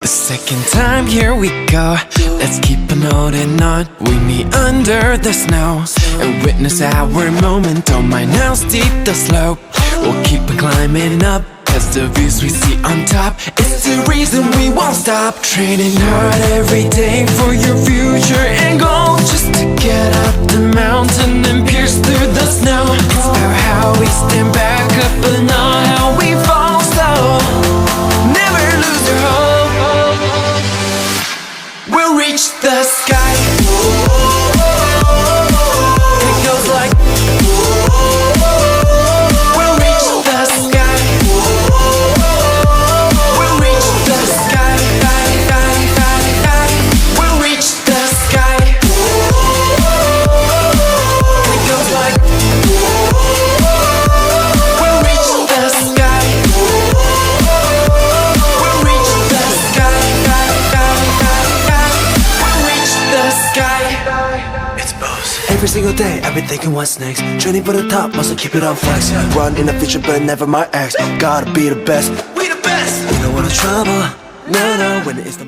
Second time, here we go. Let's keep on holding on. We meet under the snow and witness our moment. Don't mind how steep the slope. We'll keep on climbing up, cause the views we see on top, it's the reason we won't stop. Training hard every day for your future and goal, just to get up the mountain and pierce through the snow. It's about how we stand back up but not how we fall. So never lose your hope. We'll reach the sky. It goes like we'll reach the sky. We'll reach the sky. We'll reach the sky. It goes like we'll reach the sky. We'll reach the sky. We'll reach the sky. It's Bose. Every single day, I've been thinking what's next. Training for the top, must keep it on flex. Run in the future, but never my ex. Gotta be the best. We the best. We don't want no trouble. No, when it's the